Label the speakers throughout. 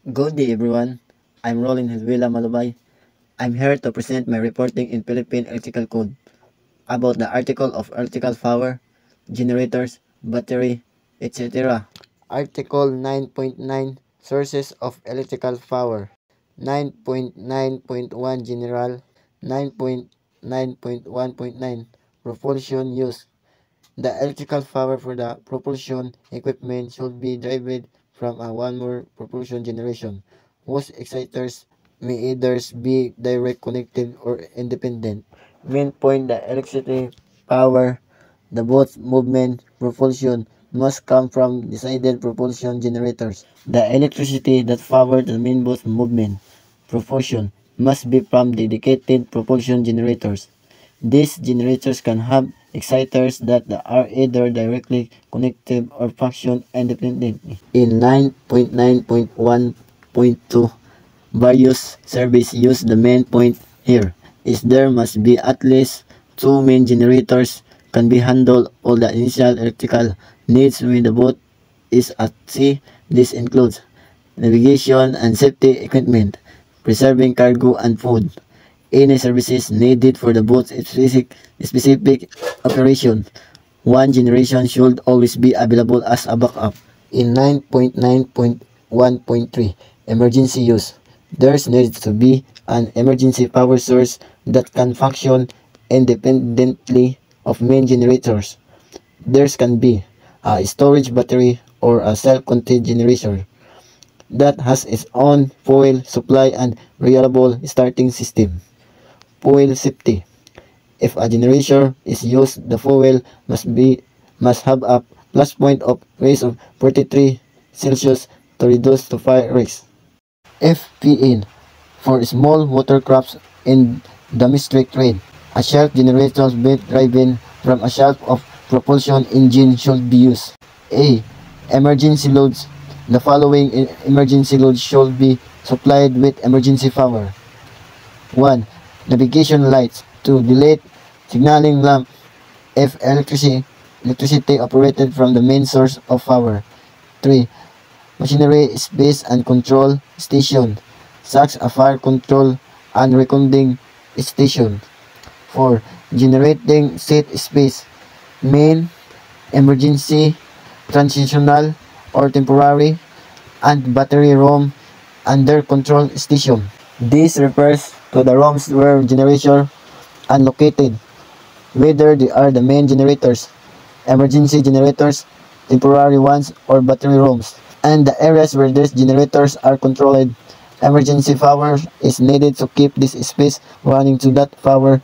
Speaker 1: Good day everyone, I'm Rolin Hezwila Malubay. I'm here to present my reporting in Philippine Electrical Code about the article of electrical power, generators, battery, etc. Article 9.9 Sources of Electrical Power, 9.9.1 General, 9.9.1.9 Propulsion Use. The electrical power for the propulsion equipment should be derived from a one-more propulsion generation, whose exciters may either be direct connected or independent. Main point, the electricity power, the both movement, propulsion must come from decided propulsion generators. The electricity that powers the main both movement, propulsion must be from dedicated propulsion generators. These generators can have exciters that are either directly connected or function independently. In 9.9.1.2, various surveys use the main point here is there must be at least two main generators can be handle all the initial electrical needs when the boat is at sea. This includes navigation and safety equipment, preserving cargo and food, any services needed for the boat's specific operation. One generation should always be available as a backup. In 9.9.1.3, emergency use, there needs to be an emergency power source that can function independently of main generators. There can be a storage battery or a self-contained generator that has its own fuel supply and reliable starting system. Fuel safety. If a generator is used, the fuel must have a plus point of raise of 43 Celsius to reduce to fire risk. FPN. For small watercrafts in domestic trade, a shaft generator driven from a shaft of propulsion engine should be used. A. Emergency loads. The following emergency loads should be supplied with emergency power. 1. Navigation lights. 2. Delay signaling lamp if electricity operated from the main source of power. 3. Machinery space and control station, such as a fire control and recording station. 4. Generating set space, main, emergency, transitional or temporary, and battery room under control station. This refers to the rooms where generators are located, whether they are the main generators, emergency generators, temporary ones, or battery rooms, and the areas where these generators are controlled. Emergency power is needed to keep this space running so that power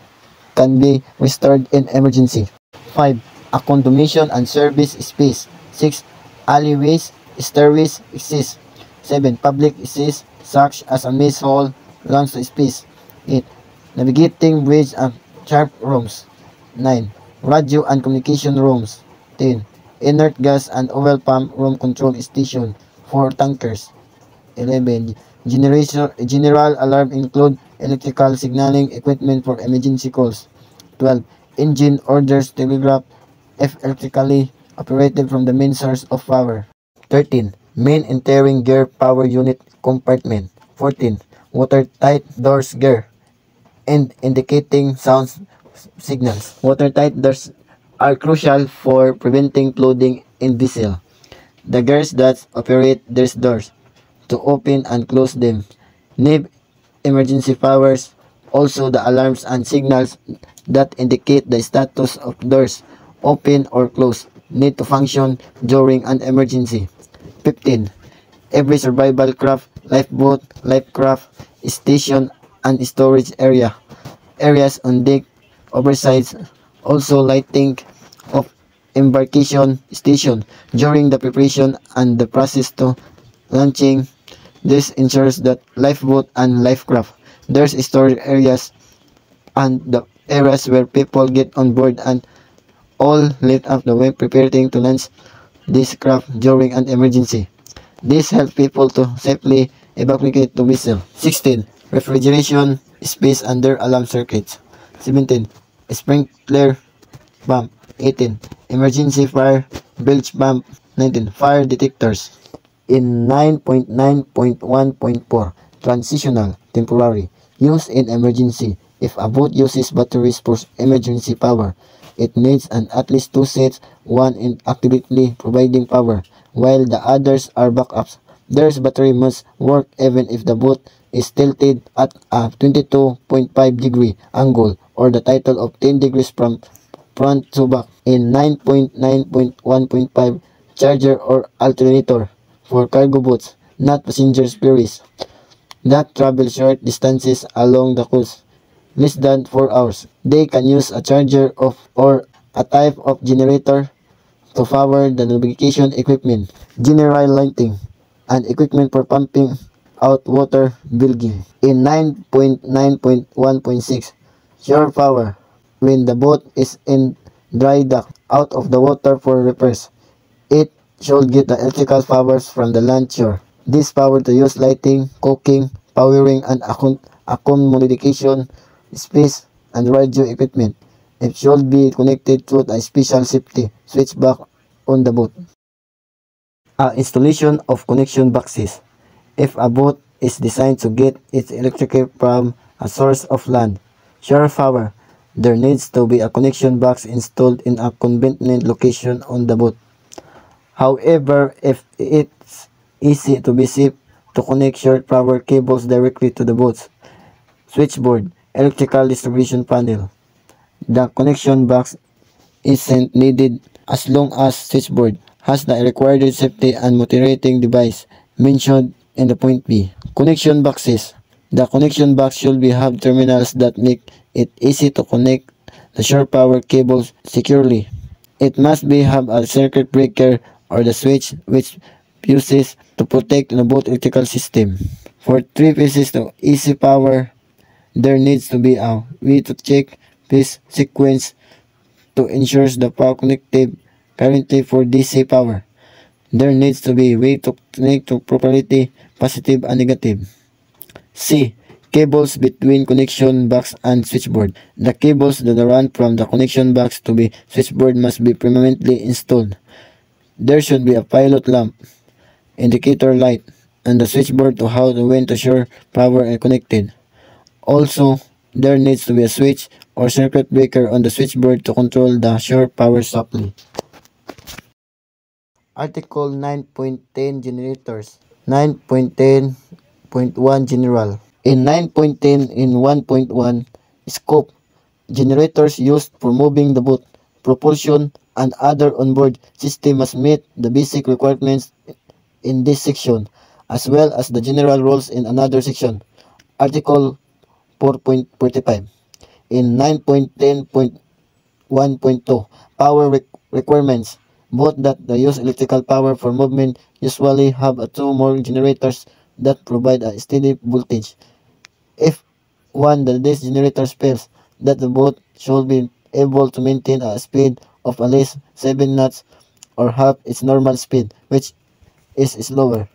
Speaker 1: can be restored in emergency. 5. Accommodation and service space. 6. Alleyways, stairways exist. 7. Public exist, such as a mess hall, lunch space. 8. Navigating bridge and sharp rooms. 9. Radio and communication rooms. 10. Inert gas and oil pump room control station for tankers. 11. General alarm include electrical signaling equipment for emergency calls. 12. Engine orders telegraph if electrically operated from the main source of power. 13. Main entering gear power unit compartment. 14. Watertight doors gear and indicating sound signals. Watertight doors are crucial for preventing flooding in vessel. The gears that operate these doors to open and close them need emergency powers. Also, the alarms and signals that indicate the status of doors, open or closed, need to function during an emergency. 15. Every survival craft, lifeboat, lifecraft, station, and storage areas on deck, oversights, also lighting of embarkation station during the preparation and the process to launching. This ensures that lifeboat and lifecraft, there's storage areas and the areas where people get on board and all lit up the way preparing to launch this craft during an emergency. This helps people to safely evacuate the vessel. 16. Refrigeration space under alarm circuits. 17. Sprinkler pump. 18. Emergency fire bilge pump. 19. Fire detectors. In 9.9.1.4, transitional, temporary, use in emergency. If a boat uses batteries for emergency power, it needs at least two sets, one in actively providing power, while the others are backups. Their battery must work even if the boat is tilted at a 22.5-degree angle or the title of 10 degrees from front to back. In 9.9.1.5, charger or alternator for cargo boats, not passenger ferries, that travel short distances along the coast, less than 4 hours. They can use a charger of or a type of generator to power the navigation equipment, general lighting, and equipment for pumping out water building. In 9.9.1.6, shore power, when the boat is in dry dock out of the water for repairs, it should get the electrical powers from the land shore. This power to use lighting, cooking, powering, and communication, space, and radio equipment. It should be connected to a special safety switch back on the boat. Installation of connection boxes. If a boat is designed to get its electricity from a source of land, shore power, there needs to be a connection box installed in a convenient location on the boat. However, if it's easy to be safe to connect shore power cables directly to the boat's switchboard, electrical distribution panel, the connection box isn't needed as long as switchboard has the required safety and moderating device mentioned in the point B. Connection boxes. The connection box should have terminals that make it easy to connect the shore power cables securely. It must have a circuit breaker or the switch which fuses to protect the boat electrical system. For 3 pieces to easy power, there needs to be a way to check phase sequence to ensure the power connected currently for DC power. There needs to be a way to connect to properly positive and negative. C. Cables between connection box and switchboard. The cables that run from the connection box to the switchboard must be permanently installed. There should be a pilot lamp, indicator light, and the switchboard to how the when to shore power are connected. Also, there needs to be a switch or circuit breaker on the switchboard to control the shore power supply. Article 9.10 Generators. 9.10.1 General. In 9.10 in 1.1 Scope, generators used for moving the boat, propulsion, and other onboard system must meet the basic requirements in this section, as well as the general rules in another section. Article 4.45. In 9.10.1.2, Power Requirements. Both that use electrical power for movement usually have two more generators that provide a steady voltage. If one of these generators fails, that the boat should be able to maintain a speed of at least 7 knots or half its normal speed, which is slower.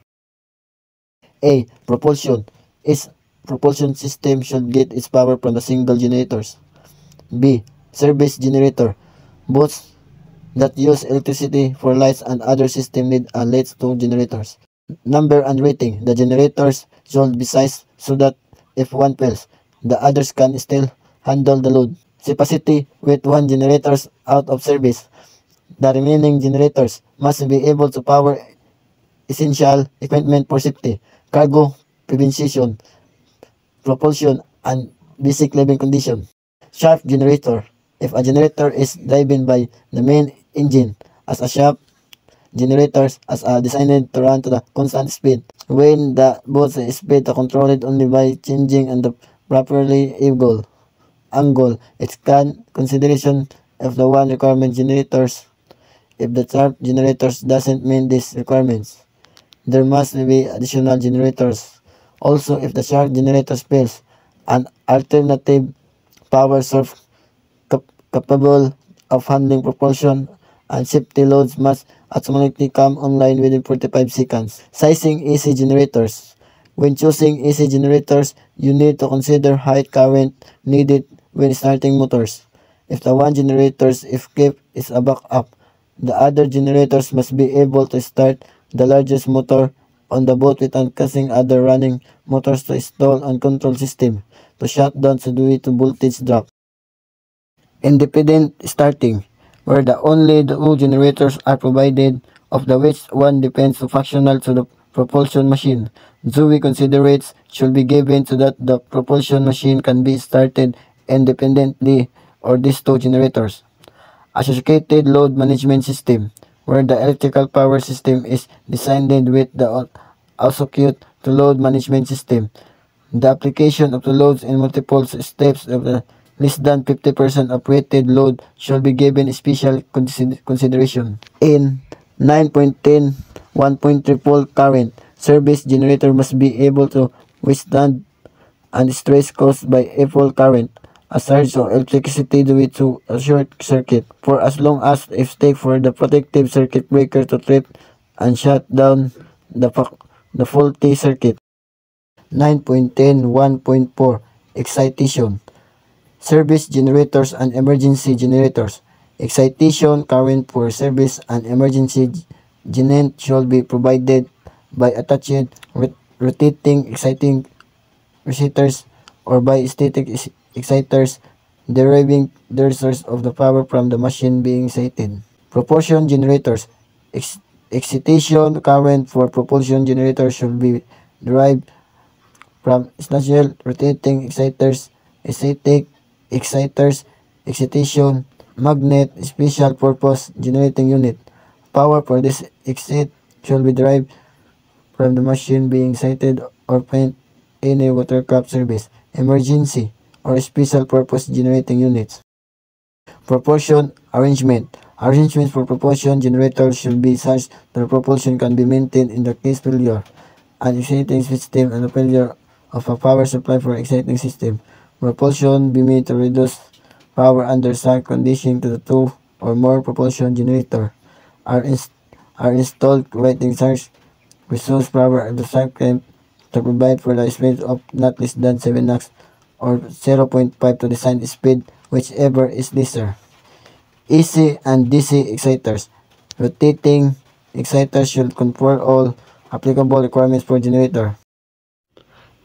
Speaker 1: A. Propulsion. Its propulsion system should get its power from the single generators. B. Service generator. Boats that use electricity for lights and other systems need at least 2 generators. Number and rating. The generators should be sized so that if one fails, the others can still handle the load. Capacity. With 1 generator out of service, the remaining generators must be able to power essential equipment for safety, cargo prevention, propulsion, and basic living condition. Shaft generator. If a generator is driven by the main engine as a shaft, generators are designed to run to the constant speed. When the boat's speed is controlled only by changing and the properly angle, it can consideration of the one requirement generators. If the shaft generators doesn't meet these requirements, there must be additional generators. Also, if the shaft generator fails, an alternative power source capable of handling propulsion and safety loads must automatically come online within 45 seconds. Sizing AC generators. When choosing AC generators, you need to consider height current needed when starting motors. If the one generator is kept is a backup, the other generators must be able to start the largest motor on the boat without causing other running motors to stall and control system to shut down due to voltage drop. Independent starting, where the only two generators are provided, of the which one depends to functional to the propulsion machine. Dewey considerates should be given so that the propulsion machine can be started independently or these two generators. Associated load management system, where the electrical power system is designed with the associate to load management system. The application of the loads in multiple steps of the less than 50% of rated load should be given special consideration. In 9.10, 1.3 volt current, service generator must be able to withstand and stress caused by a full current, a surge of electricity due to a short circuit, for as long as it takes for the protective circuit breaker to trip and shut down the faulty circuit. 9.10 1.4 Excitation. Service generators and emergency generators. Excitation current for service and emergency generator should be provided by attached rotating exciting resistors or by static exciters deriving their source of the power from the machine being excited. Propulsion generators. Excitation current for propulsion generators should be derived from stationary rotating exciters, static exciters, excitation, magnet, special purpose generating unit. Power for this excite should be derived from the machine being excited or paint in a watercraft service, emergency, or special purpose generating units. Propulsion arrangement. Arrangements for propulsion generators should be such that propulsion can be maintained in the case failure an exciting system and a failure of a power supply for exciting system. Propulsion be made to reduce power under some condition to the two or more propulsion generator are installed providing such resource power at the circuit to provide for the speed of not less than 7 knots or 0.5 to design speed, whichever is lesser. AC and DC exciters. Rotating exciters should conform all applicable requirements for generator.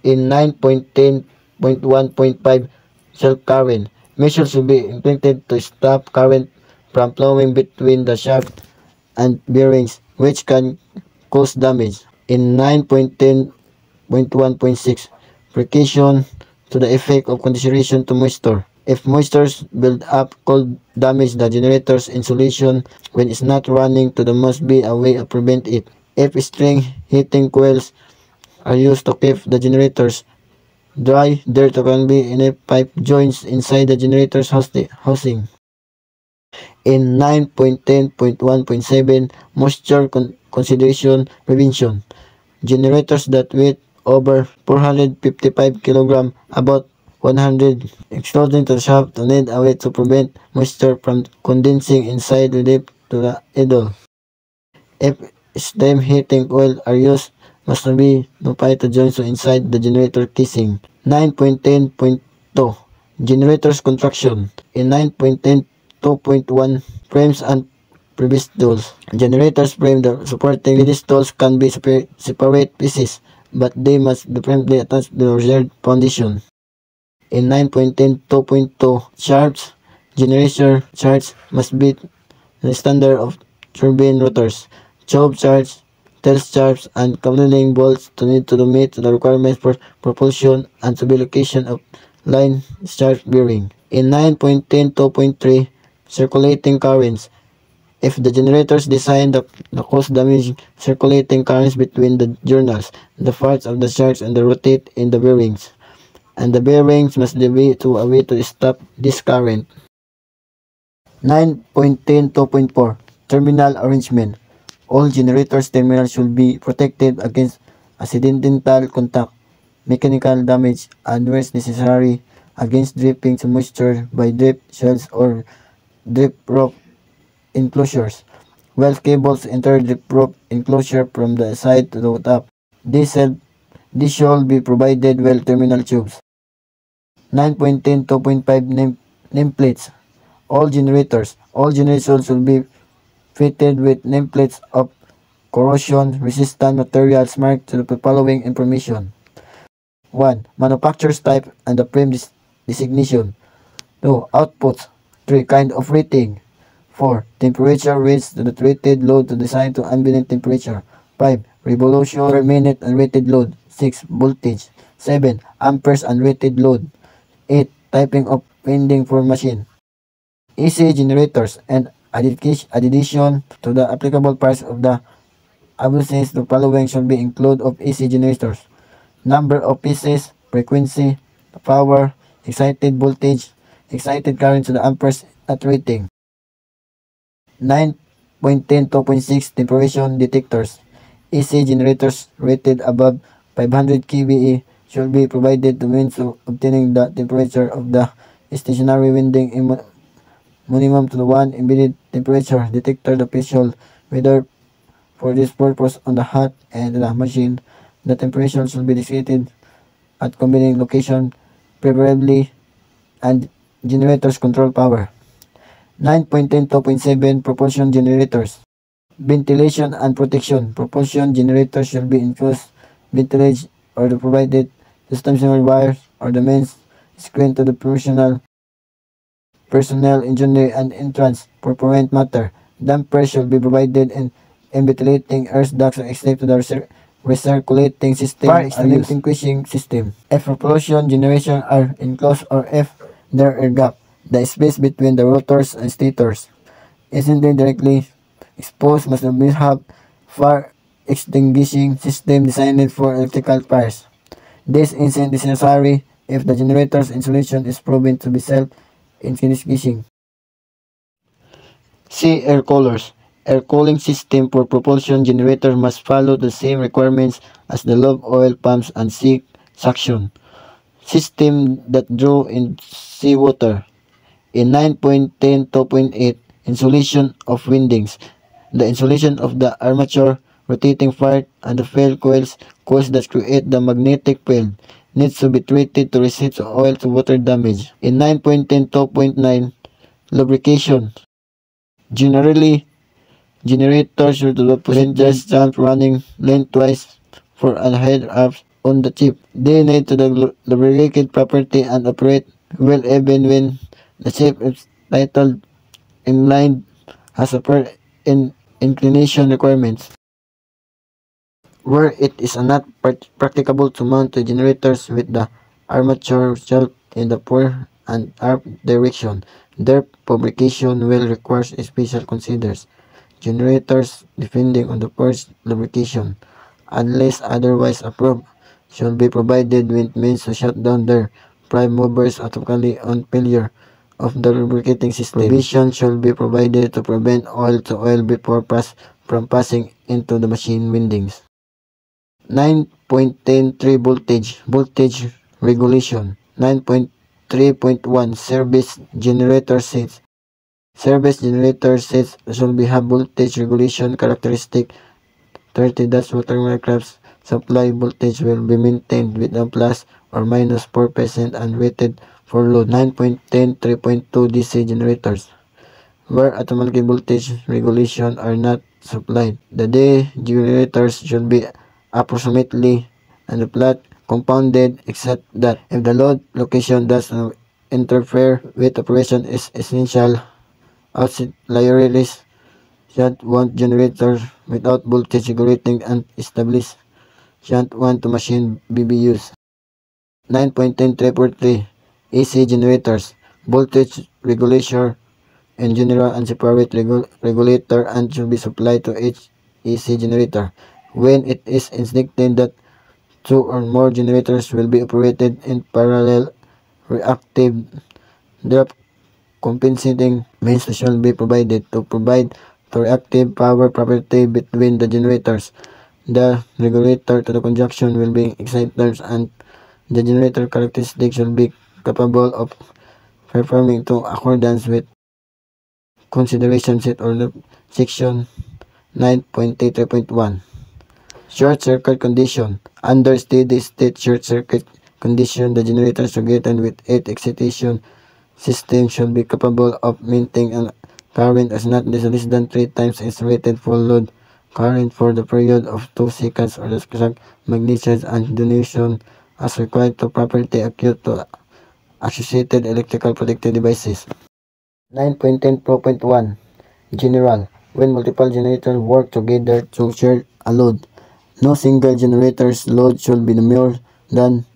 Speaker 1: In 9.10.1.5 self current, measures should be implemented to stop current from flowing between the shaft and bearings, which can cause damage. In 9.10.1.6, precaution to the effect of condensation to moisture. If moisture build up could damage the generator's insulation when it's not running, there must be a way to prevent it. If string heating coils are used to keep the generators dry, there can be enough pipe joints inside the generator's housing. In 9.10.1.7, moisture consideration prevention. Generators that weigh over 455 kg, about 100 exploding to the shaft, need a way to prevent moisture from condensing inside relative to the idle. If steam heating oil are used, must be applied to joints inside the generator casing. 9.10.2 Generators construction. In 9.10.2.1 frames and pedestals. Generators frame the supporting pedestals can be separate pieces, but they must be firmly attached to the reserved foundation. In 9.10.2.2 shafts, generator shafts must be the standard of turbine rotors, choke shafts, tail shafts, and coupling bolts to need to meet the requirements for propulsion and stabilization of line shaft bearing. In 9.10.2.3 circulating currents, if the generators design the cause damage circulating currents between the journals, the parts of the shafts and the rotate in the bearings, and the bearings must be to a way to stop this current. 9.10.2.4 Terminal arrangement. All generators terminals should be protected against accidental contact, mechanical damage, and where necessary, against dripping to moisture by drip shells or drip rope enclosures. Well cables enter the drip enclosure from the side to the top. This should be provided well terminal tubes. 9.10.2.5 Nameplates. All generators should be fitted with nameplates of corrosion-resistant materials marked to the following information. 1. Manufacturer's type and the frame designation. 2. Outputs. 3. Kind of rating. 4. Temperature rates to the rated load to design to ambient temperature. 5. Revolution per minute unrated load. 6. Voltage. 7. Amperes unrated load. 8. Typing of winding for machine. AC generators and addition to the applicable parts of the above the following should be included of AC generators. Number of pieces, frequency, power, excited voltage, excited current to the amperes at rating. 9.10 2.6 temperature detectors. AC generators rated above 500 kVA should be provided to means of obtaining the temperature of the stationary winding minimum to the one embedded temperature detector. The visual whether for this purpose on the hot and the machine. The temperature should be decided at convenient location, preferably, and generators control power. 9.10 2.7 propulsion generators. Ventilation and protection. Propulsion generators should be enclosed ventilation or the provided suspension wires or the mains screen to the personnel, engineer, and entrance for prevent matter. Dampers should be provided in ventilating air ducts except to the recirculating system and extinguishing system. If propulsion generation are enclosed or if there are gap, the space between the rotors and stators isn't directly exposed must have fire extinguishing system designed for electrical fires. This isn't necessary if the generator's insulation is proven to be self-extinguishing. C. Air coolers. Air cooling system for propulsion generator must follow the same requirements as the low oil pumps and sea suction system that draw in seawater. In 9.10 2.8 insulation of windings. The insulation of the armature, rotating part, and the fail coils that create the magnetic field needs to be treated to resist oil to water damage. In 9.10 2.9 lubrication. Generally, generators should present just stamp running lengthwise for a head up on the chip. They need to lubricate property and operate well even when the chip is titled inline has a inclination requirements. Where it is not practicable to mount the generators with the armature shelf in the forward and aft direction, their fabrication will require special considers. Generators depending on the first lubrication, unless otherwise approved, should be provided with means to shut down their prime movers automatically on failure of the lubricating system. Provision should be provided to prevent oil to oil before from passing into the machine windings. 9.103 voltage regulation. 9.3.1 service generator sets. Service generator sets should have voltage regulation characteristic. 30 watercraft supply voltage will be maintained with a plus or minus 4% and rated for load. 9.10 3.2 DC generators. Where automatic voltage regulation are not supplied, the D generators should be approximately and the flat compounded except that if the load location does not interfere with operation is essential. Auxiliaries shunt 1 generator without voltage regulating and established shunt 1 to machine BBUs. 9.10 3.3 AC generators. Voltage regulator in general and separate regulator and should be supplied to each AC generator. When it is indicated that 2 or more generators will be operated in parallel, reactive drop compensating means shall be provided to provide the reactive power property between the generators. The regulator to the conjunction will be exciters and the generator characteristics should be capable of performing to accordance with consideration set or the section 9.83.1. Short circuit condition. Under steady state short circuit condition, the generator together with 8 excitation system should be capable of maintaining a current as not less than 3 times its rated full load current for the period of 2 seconds or the exact magnitude and donation as required to property acute to associated electrical protected devices. 9.10.1 General. When multiple generators work together to share a load, no single generator's load should be more than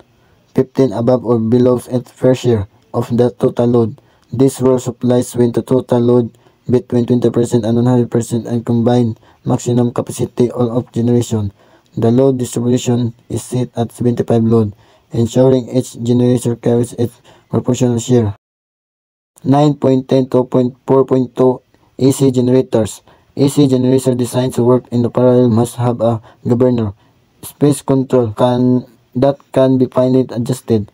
Speaker 1: 15 above or below its fair share of the total load. This rule applies when the total load between 20% and 100% and combined maximum capacity all of generation. The load distribution is set at 75 load, ensuring each generator carries its proportional share. 9.10.4.2 AC generators. AC generator designed to work in the parallel must have a governor. Space control that can be finely adjusted.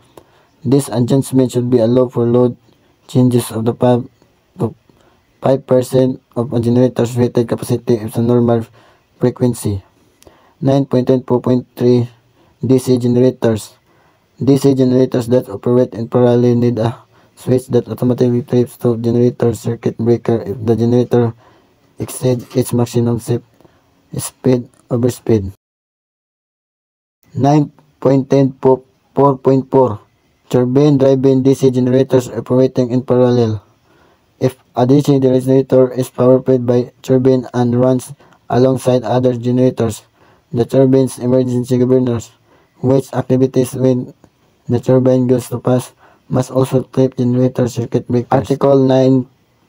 Speaker 1: This adjustment should be allowed for load changes of the 5% of a generator's rated capacity if the normal frequency. 9.10.4.3 DC generators. DC generators that operate in parallel need a switch that automatically trips to generator circuit breaker if the generator exceeds its maximum speed over speed. 9.10.4.4 Turbine-driven DC generators operating in parallel. If a DC generator is powered by turbine and runs alongside other generators, the turbine's emergency governors, which activities when the turbine goes to pass, must also trip generator circuit breakers. Article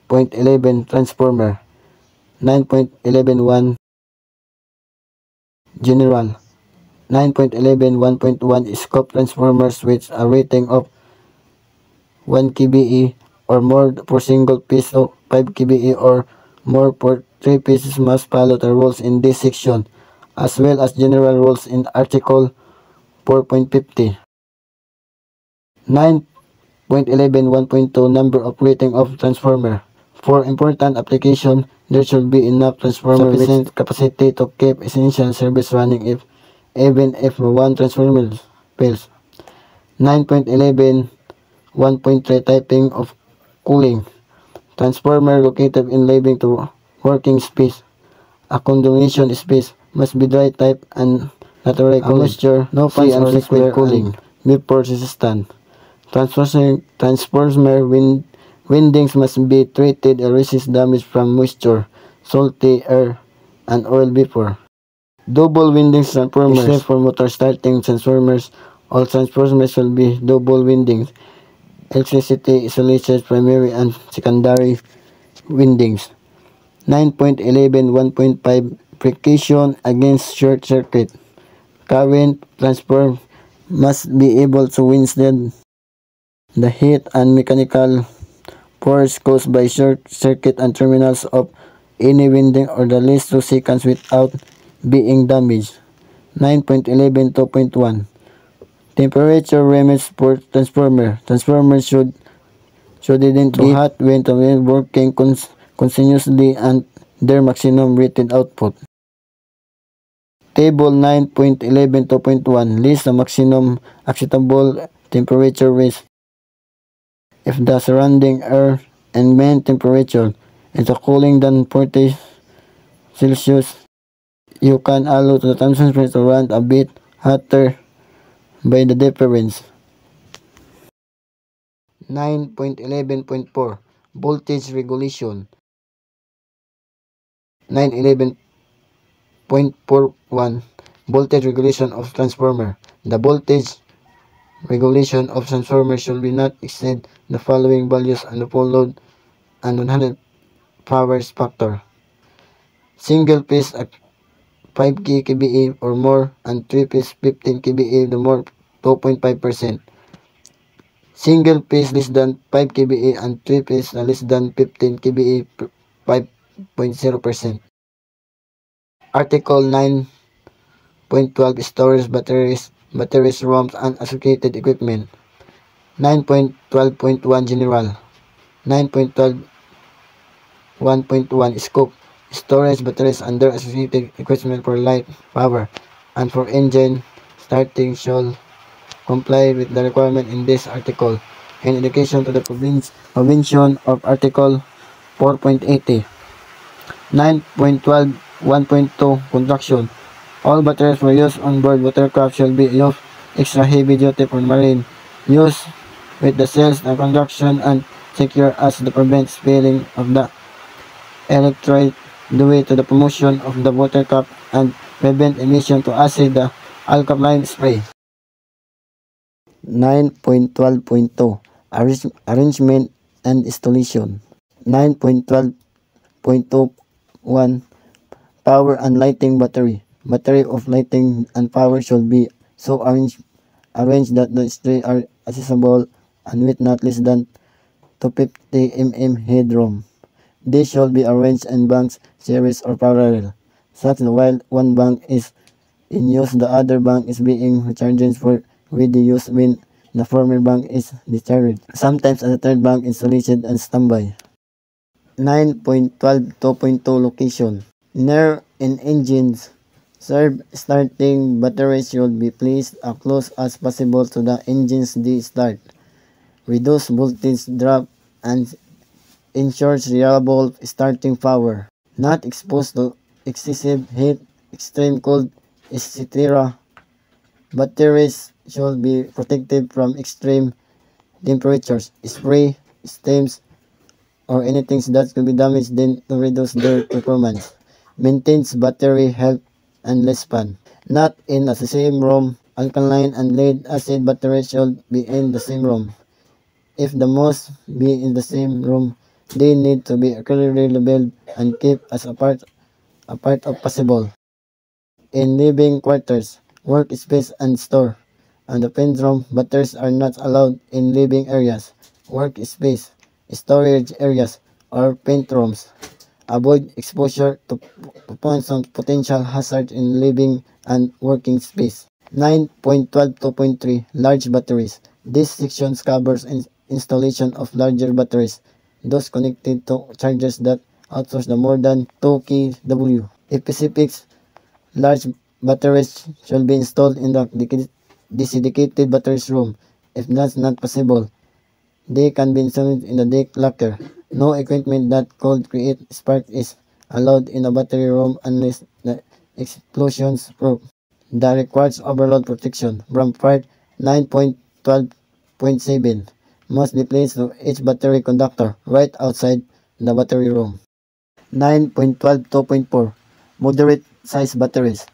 Speaker 1: 9.11 Transformer. 9.11.1 General. 9.11.1.1 Scope transformers with a rating of 1 kBE or more for single piece of 5 kBE or more for 3 pieces must follow the rules in this section, as well as general rules in Article 4.50. 9.11.1.2 Number of rating of transformer. For important application, there should be enough transformer sufficient capacity to keep essential service running even if one transformer fails. 9.11 1.3 Typing of cooling. Transformer located in living to working space. A condensation space must be dry type and natural moisture, no fans or liquid cooling. Vapor resistant. Transformer windings must be treated to resist damage from moisture, salty air, and oil vapor. Double windings transformers. Except for motor starting transformers, all transformers will be double windings. Electricity isolated primary and secondary windings. 9.11 1.5 Precaution against short circuit. Current transformer must be able to withstand the heat and mechanical force caused by short circuit and terminals of any winding or the least 2 seconds without being damaged. 9.11 2.1 Temperature limits for transformer. Transformers shouldn't get hot when working continuously and their maximum rated output. Table 9.11 2.1 lists the maximum acceptable temperature range. If the surrounding air and main temperature is cooler than 40 Celsius, you can allow the transformer to run a bit hotter by the difference. 9.11.4 Voltage regulation. 9.11.41 Voltage regulation of transformer. The voltage regulation of transformer should be not exceed the following values on the full load and 100 power factor. Single phase 5 kBE or more and 3 phase 15 kBE the more 2.5%. Single phase less than 5 kBE and 3 phase less than 15 kBE 5.0%. Article 9.12 Storage batteries, ROMs and associated equipment. 9.12.1 General. 9.12.1.1 Scope. Storage batteries and their associated equipment for light, power, and for engine starting shall comply with the requirement in this article, in addition to the provision of Article 4.80. 9.12 1.2 Construction. All batteries for use on board watercraft shall be of extra heavy duty for marine use with the cells and construction and secure as to prevent spilling of the electrolyte due to the promotion of the watercraft and prevent emission to acid the alkaline spray. 9.12.2 Arrangement and installation. 9.12.21 Power and lighting battery. Battery of lighting and power should be so arranged that the strays are accessible and with not less than 250 mm headroom. These should be arranged in banks, series or parallel, such that while one bank is in use, the other bank is being recharged for ready use when the former bank is discharged. Sometimes a third bank is solicited and standby. 9.12.2 Location. Near in engines. Serve starting batteries should be placed as close as possible to the engine's start. Reduce voltage drop and ensures reliable starting power. Not exposed to excessive heat, extreme cold, etc. Batteries should be protected from extreme temperatures, spray, steams, or anything that could be damaged then to reduce their performance. Maintains battery health and lifespan. Not in the same room, alkaline and lead acid batteries should be in the same room. If the must be in the same room, they need to be clearly labeled and kept as a part of possible. In living quarters, workspace and store, and the bedroom, batteries are not allowed in living areas, workspace, storage areas, or paint rooms. Avoid exposure to points of potential hazard in living and working space. 9.12.2.3 Large batteries. This section covers installation of larger batteries, those connected to chargers that outsource the more than 2 kW. Specifics. Large batteries should be installed in the dedicated batteries room. If that's not possible, they can be installed in the deck locker. No equipment that could create spark is allowed in the battery room unless the explosions proof. That requires overload protection. From part 9.12.7 must be placed to each battery conductor right outside the battery room. 9.12.2.4 Moderate size batteries.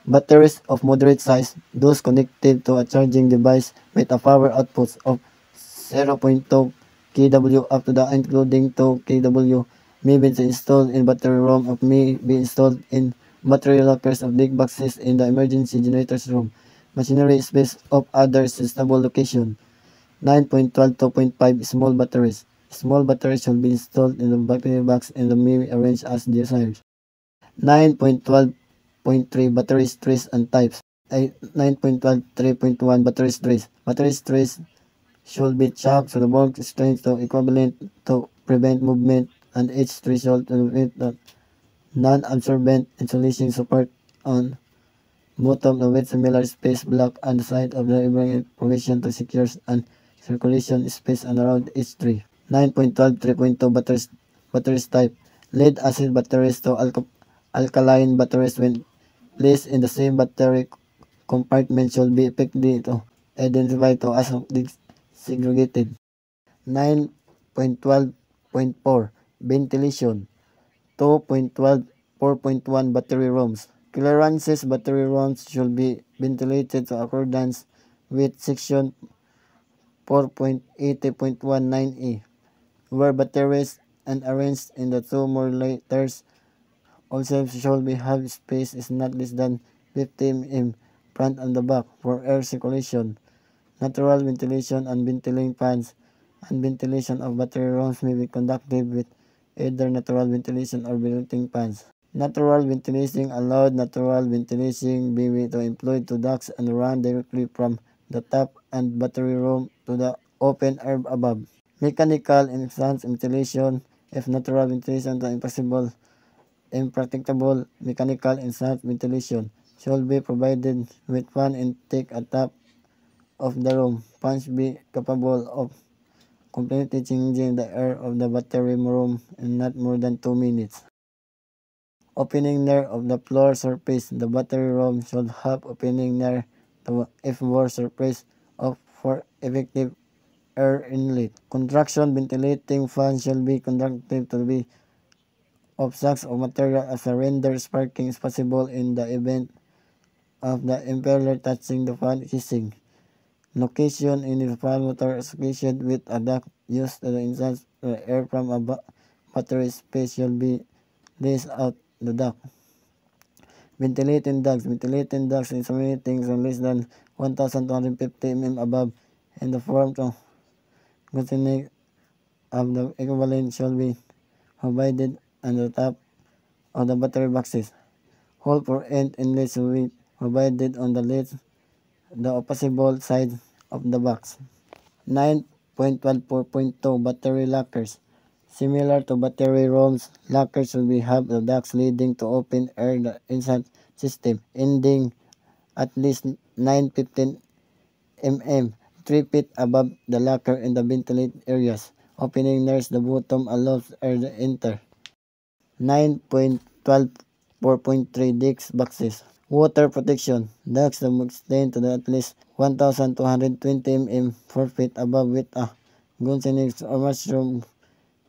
Speaker 1: Batteries of moderate size, those connected to a charging device with a power output of 0.2 kW up to the including 2 kW, may be installed in battery room or may be installed in battery lockers of big boxes in the emergency generators room, machinery space of other suitable location. 9.12.2.5 Small batteries. Small batteries should be installed in the battery box and may be arranged as desired. 9.12.3 Battery trays and types. 9.12.3.1 Battery trays. Battery trays should be chopped to the bulk strength to equivalent to prevent movement, and each tray should prevent the non-absorbent insulation support on bottom with similar space block on the side of the provision to secure and circulation space and around each tree. 9.12.3.2 Batteries type. Lead acid batteries to alkaline batteries when placed in the same battery compartment should be effectively identified as segregated. 9.12.4 Ventilation. 2.12.4.1 Battery rooms. Clearances battery rooms should be ventilated to accordance with section 4.80.19e, where batteries and arranged in the two more layers also should be have space is not less than 50 mm front and the back for air circulation. Natural ventilation and ventilating fans and ventilation of battery rooms may be conducted with either natural ventilation or ventilating fans. Natural ventilation allowed natural ventilation be employed to ducts and run directly from the top and battery room to the open air above. Mechanical enhanced ventilation. If natural ventilation is impracticable, mechanical enhanced ventilation should be provided with fan intake at top of the room. Fans be capable of completely changing the air of the battery room in not more than 2 minutes. opening near of the floor surface. The battery ROM should have opening near the F-bore surface for effective air inlet. Contraction ventilating fan should be conducted to be of sacks of material as a render sparking is possible in the event of the impeller touching the fan casing. Location in the fan motor associated with a duct used to insert air from a battery space should be placed out the duct. Ventilating ducts. Ventilating ducts is emanating from less than 1,250 mm above in the form of continuing of the equivalent should be provided on the top of the battery boxes. Hole for end inlets will be provided on the left, the possible side of the box. 9.12.4.2 Battery lockers. Similar to battery ROMs, lockers will have the ducts leading to open air the insert system, ending at least 915 mm, 3 feet above the locker in the ventilated areas. Opening near the bottom allows air to enter. 9.12.4.3 Disc boxes. Water protection. Ducts that extend to at least 1,220 mm 4 feet above with a gooseneck or mushroom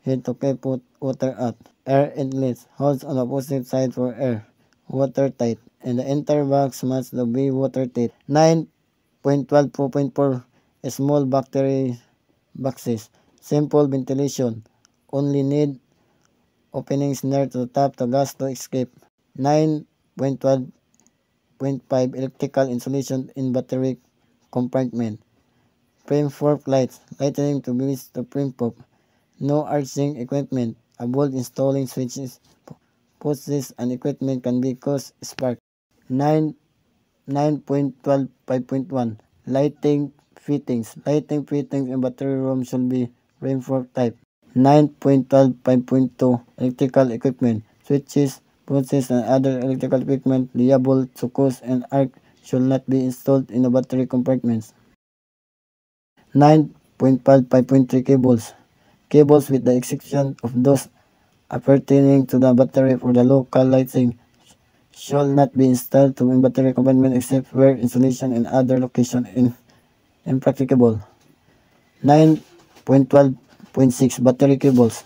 Speaker 1: head to keep water out. Air inlets. Holes on the opposite side for air. Watertight. And the entire box must be watertight. 9.12.4 Small battery boxes. Simple ventilation. Only need openings near to the top to gas to escape. 9.12.5 Electrical insulation in battery compartment. Frame fork lights. Lightning to be to frame pop. No arching equipment. Avoid installing switches, fuses, and equipment can be cause spark. 9.12.5.1 Lighting fittings. Lighting fittings in battery room should be frame fork type. 9.12.5.2 Electrical equipment. Switches, fuses, and other electrical equipment liable to cause an arc should not be installed in the battery compartments. 9.12.5.3 Cables. Cables with the exception of those appertaining to the battery for the local lighting should not be installed to in battery compartment except where installation in other location is impracticable. 9.12.6 Battery cables.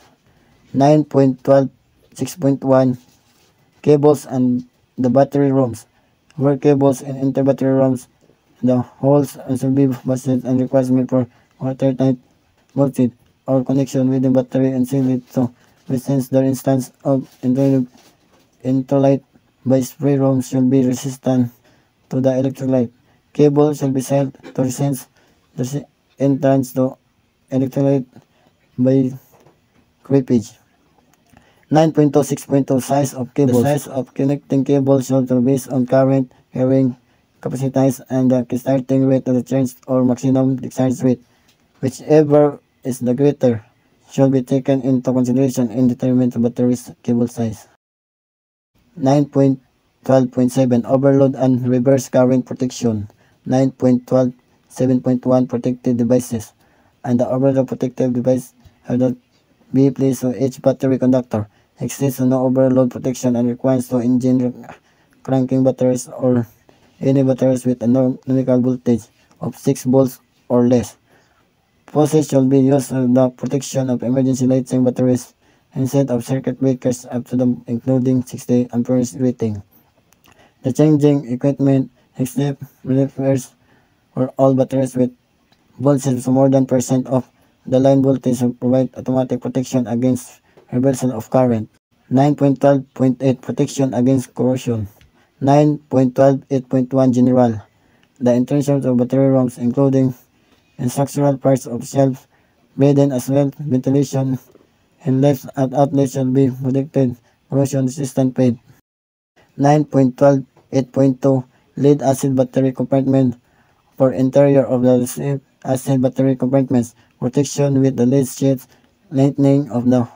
Speaker 1: 9.12.6.1 Cables and the battery ROMs. Where cables and inter-battery ROMs, the holes should be busted and requirement for watertight bolted or connection with the battery and seal it to withstand the instance of electrolyte by spray ROMs should be resistant to the electrolyte. Cable should be sealed to resist the entrance to electrolyte by creepage. 9.26.2 Size of cable. The size of connecting cable should be based on current, carrying capacitance, and the starting rate of the charge or maximum discharge rate. Whichever is the greater should be taken into consideration in determining the battery's cable size. 9.12.7 Overload and reverse current protection. 9.12.7.1 Protected devices. And the overload protective device have to be placed on each battery conductor. Exists no overload protection and requires to engine cranking batteries or any batteries with a nominal voltage of 6 volts or less. Fuses should be used for the protection of emergency lighting batteries instead of circuit breakers up to the including 60 amperes rating. The changing equipment except refers for all batteries with voltage of more than % of the line voltage to provide automatic protection against reversal of current. 9.12.8 Protection against corrosion. 9.12.8.1 General. The intentions of battery ROMs including structural parts of shelf, bedding as well, ventilation, and left and outlet should be protected, corrosion resistant paint. 9.12.8.2 Lead acid battery compartment. For interior of the lead acid battery compartments, protection with the lead sheets, lightening of the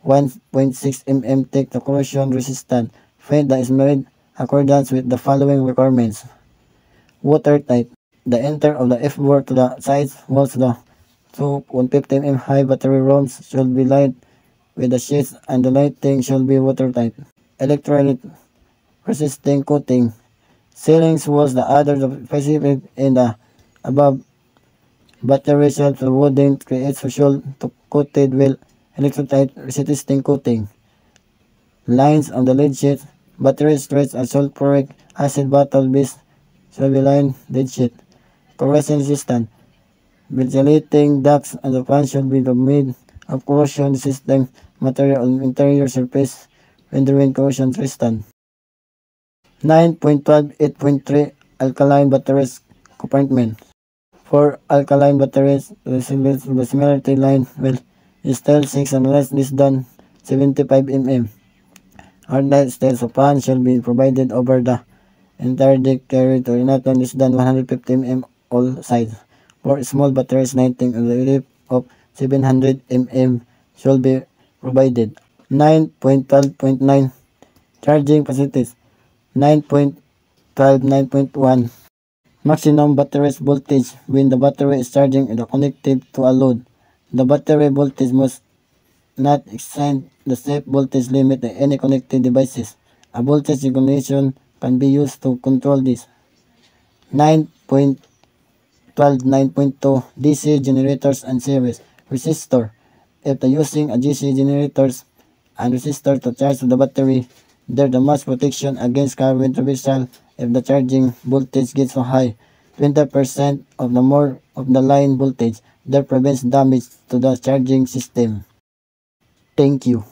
Speaker 1: 1.6 mm thick to corrosion resistant. Paint that is made accordance with the following requirements. Watertight. The enter of the F-bore to the sides walls of the 150 mm high battery ROMs should be lined with the sheets and the lighting should be watertight. electrolyte resisting coating. Ceilings walls the other specific in the above battery cells of wooden creates social to coated with electrolyte resisting coating. Lines on the lead sheet. Battery stretch a sulfuric acid bottle based line lead sheet. Corrosion resistant. Ventilating ducts and the fan should be made of corrosion resistant material on interior surface, rendering corrosion resistant. 9.12.8.3 Alkaline batteries compartment. For alkaline batteries, the similarity line will install 6 and less than 75 mm. Hardline styles of fan shall be provided over the entire deck carried to not less than 150 mm all sides. For small batteries, 19 on the lip of 700 mm should be provided. 9.12.9 Charging facilities. 9.12 9.1 Maximum battery voltage when the battery is charging and connected to a load. The battery voltage must not exceed the safe voltage limit in any connected devices. A voltage regulation can be used to control this. 9.12 9.2 DC generators and series resistor. If the using a DC generators and resistor to charge the battery, there the much protection against current reversal if the charging voltage gets so high. 20% of the more of the line voltage that prevents damage to the charging system. Thank you.